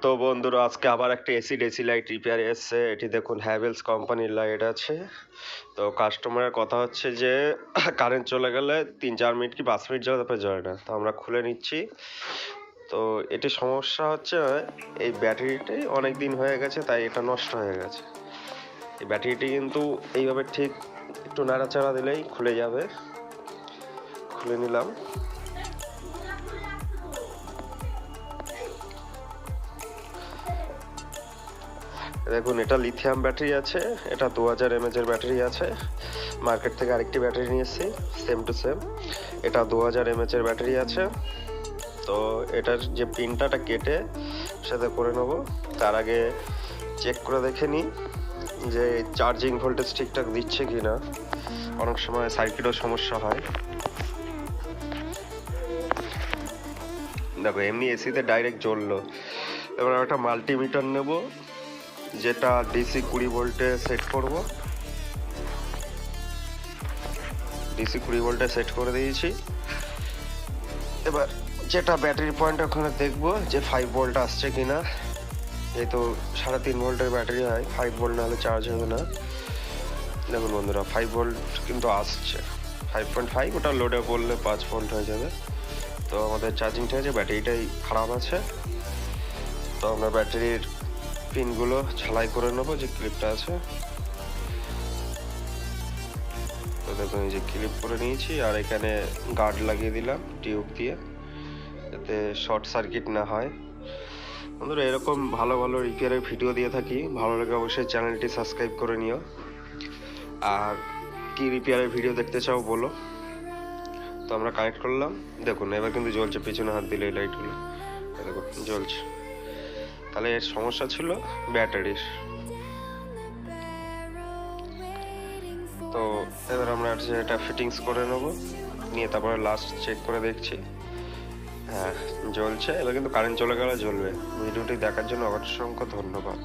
তো বন্ধুরা আজকে আবার একটা এসি লাইট রিপেয়ার এসছে। এটি দেখুন হ্যাভেলস কোম্পানির লাইট আছে। তো কাস্টমারের কথা হচ্ছে যে কারেন্ট চলে গেলে 3-4 মিনিট কি 5 মিনিট যাবে, তারপরে জ্বলে না। তো আমরা খুলে নিচ্ছি। তো এটি সমস্যা হচ্ছে এই ব্যাটারিটাই অনেক দিন হয়ে গেছে, তাই এটা নষ্ট হয়ে গেছে। এই ব্যাটারিটি কিন্তু এইভাবে ঠিক একটু নাড়াচাড়া দিলেই খুলে যাবে। খুলে নিলাম। দেখুন এটা লিথিয়াম ব্যাটারি আছে, এটা 2000 mAh এর ব্যাটারি আছে। মার্কেট থেকে আরেকটি ব্যাটারি নিয়ে এসেছি, সেম টু সেম। এটা 2000 mAh এর ব্যাটারি আছে। তো এটার যে পিনটা কেটে সাথে করে নেবো। তার আগে চেক করে দেখে নিই যে চার্জিং ভোল্টেজ ঠিকঠাক দিচ্ছে কি না। অনেক সময় সার্কিটও সমস্যা হয়। দেখো এমনি এসিতে ডাইরেক্ট জ্বললো। এবার একটা মাল্টিমিটার নেব, যেটা ডিসি 20 ভোল্টে সেট করব। ডিসি 20 ভোল্টে সেট করে দিয়েছি। এবার যেটা ব্যাটারি পয়েন্ট ওখানে দেখবো যে 5 ভোল্ট আসছে কিনা। যেহেতু 3.5 ভোল্টের ব্যাটারি হয়, 5 ভোল্ট না হলে চার্জ হবে না। দেখুন বন্ধুরা 5 ভোল্ট কিন্তু আসছে, 5.5। ওটা লোডে পড়লে 5 ভোল্ট হয়ে যাবে। তো আমাদের চার্জিং ঠিক আছে, ব্যাটারিটাই খারাপ আছে। তো আমরা ব্যাটারির পিনগুলো ঝালাই করে নেবো, যে ক্লিপটা আছে। তো দেখুন এই যে ক্লিপ করে নিয়েছি, আর এখানে গার্ড লাগিয়ে দিলাম টিউব দিয়ে, যাতে শর্ট সার্কিট না হয়। বন্ধুরা এরকম ভালো ভালো রিপেয়ারের ভিডিও দিয়ে থাকি, ভালো লাগে অবশ্যই চ্যানেলটি সাবস্ক্রাইব করে নিও। আর কি রিপেয়ারের ভিডিও দেখতে চাও বলো। তো আমরা কানেক্ট করলাম। দেখুন এবার কিন্তু জ্বলছে, পিছনে হাত দিলে এই লাইটগুলো দেখুন জ্বলছে। তাহলে এর সমস্যা ছিল ব্যাটারির। তো এবার আমরা এটা ফিটিংস করে নেবো, নিয়ে তারপরে লাস্ট চেক করে দেখছি। হ্যাঁ জ্বলছে। এবার কিন্তু কারেন্ট চলে গেলে জ্বলবে। ভিডিওটি দেখার জন্য অসংখ্য ধন্যবাদ।